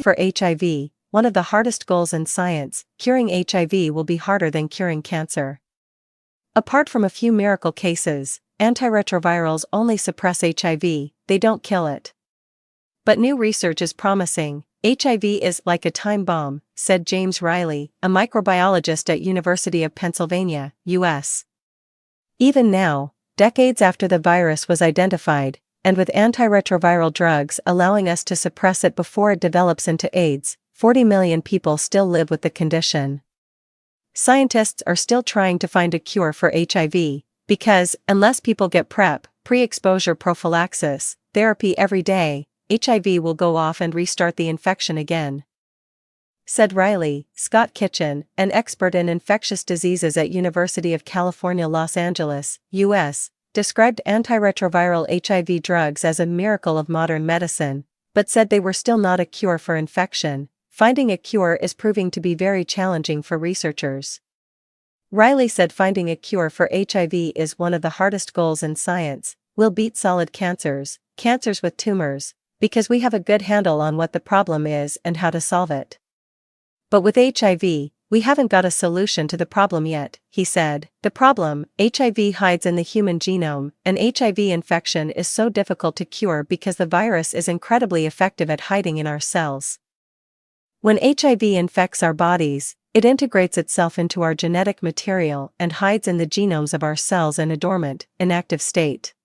for HIV, one of the hardest goals in science. Curing HIV will be harder than curing cancer. Apart from a few miracle cases, antiretrovirals only suppress HIV, they don't kill it. But new research is promising. HIV is like a time bomb, said James Riley, a microbiologist at University of Pennsylvania, U.S. Even now, decades after the virus was identified, and with antiretroviral drugs allowing us to suppress it before it develops into AIDS, 40 million people still live with the condition. Scientists are still trying to find a cure for HIV, because, unless people get PrEP, pre-exposure prophylaxis, therapy every day, HIV will go off and restart the infection again. Said Riley. Scott Kitchen, an expert in infectious diseases at University of California, Los Angeles, U.S., described antiretroviral HIV drugs as a miracle of modern medicine, but said they were still not a cure for infection. Finding a cure is proving to be very challenging for researchers. Riley said finding a cure for HIV is one of the hardest goals in science. We'll beat solid cancers with tumors, because we have a good handle on what the problem is and how to solve it. But with HIV, we haven't got a solution to the problem yet, he said. The problem, HIV hides in the human genome, and HIV infection is so difficult to cure because the virus is incredibly effective at hiding in our cells. When HIV infects our bodies, it integrates itself into our genetic material and hides in the genomes of our cells in a dormant, inactive state.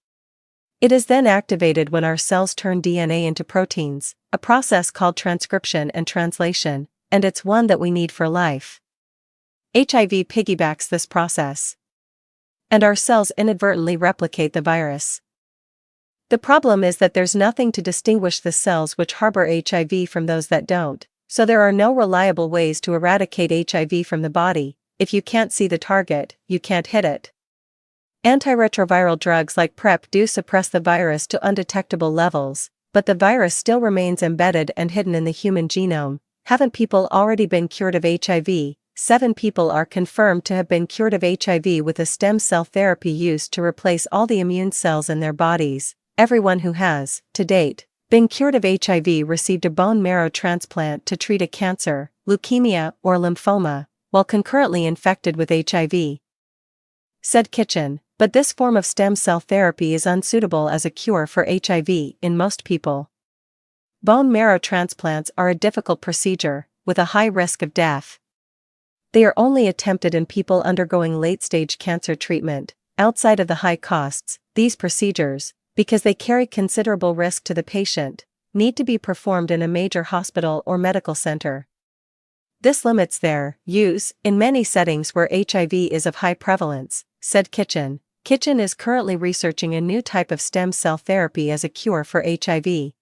It is then activated when our cells turn DNA into proteins, a process called transcription and translation, and it's one that we need for life. HIV piggybacks this process. And our cells inadvertently replicate the virus. The problem is that there's nothing to distinguish the cells which harbor HIV from those that don't, so there are no reliable ways to eradicate HIV from the body. If you can't see the target, you can't hit it. Antiretroviral drugs like PrEP do suppress the virus to undetectable levels, but the virus still remains embedded and hidden in the human genome. Haven't people already been cured of HIV? 7 people are confirmed to have been cured of HIV with a stem cell therapy used to replace all the immune cells in their bodies. Everyone who has, to date, been cured of HIV received a bone marrow transplant to treat a cancer, leukemia, or lymphoma, while concurrently infected with HIV. Said Kitchen, but this form of stem cell therapy is unsuitable as a cure for HIV in most people. Bone marrow transplants are a difficult procedure, with a high risk of death. They are only attempted in people undergoing late-stage cancer treatment. Outside of the high costs, these procedures, because they carry considerable risk to the patient, need to be performed in a major hospital or medical center. This limits their use in many settings where HIV is of high prevalence, said Kitchen. Kitchen is currently researching a new type of stem cell therapy as a cure for HIV.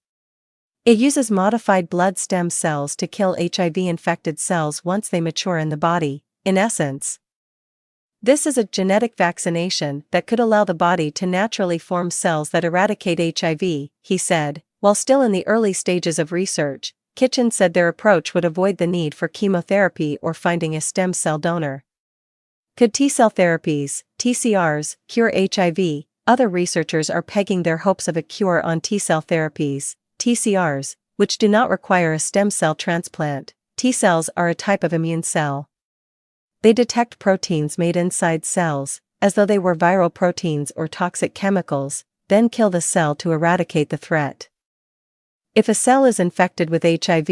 It uses modified blood stem cells to kill HIV-infected cells once they mature in the body. In essence, this is a genetic vaccination that could allow the body to naturally form cells that eradicate HIV, he said. While still in the early stages of research, Kitchen said their approach would avoid the need for chemotherapy or finding a stem cell donor. Could T-cell therapies, TCRs, cure HIV? Other researchers are pegging their hopes of a cure on T-cell therapies, TCRs, which do not require a stem cell transplant. T-cells are a type of immune cell. They detect proteins made inside cells, as though they were viral proteins or toxic chemicals, then kill the cell to eradicate the threat. If a cell is infected with HIV,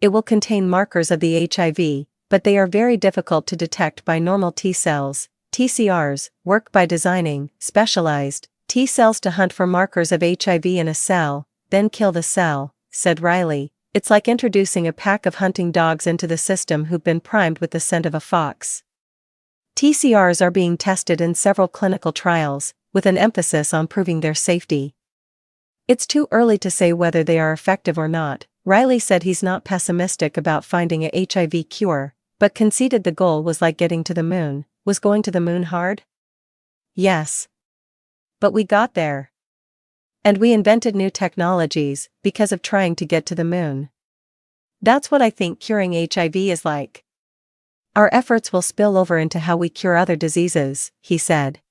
it will contain markers of the HIV, but they are very difficult to detect by normal T-cells. TCRs work by designing specialized T-cells to hunt for markers of HIV in a cell, then kill the cell, said Riley. It's like introducing a pack of hunting dogs into the system who've been primed with the scent of a fox. TCRs are being tested in several clinical trials, with an emphasis on proving their safety. It's too early to say whether they are effective or not. Riley said he's not pessimistic about finding a HIV cure, but conceded the goal was like getting to the moon. Was going to the moon hard? Yes. But we got there. And we invented new technologies because of trying to get to the moon. That's what I think curing HIV is like. Our efforts will spill over into how we cure other diseases, he said.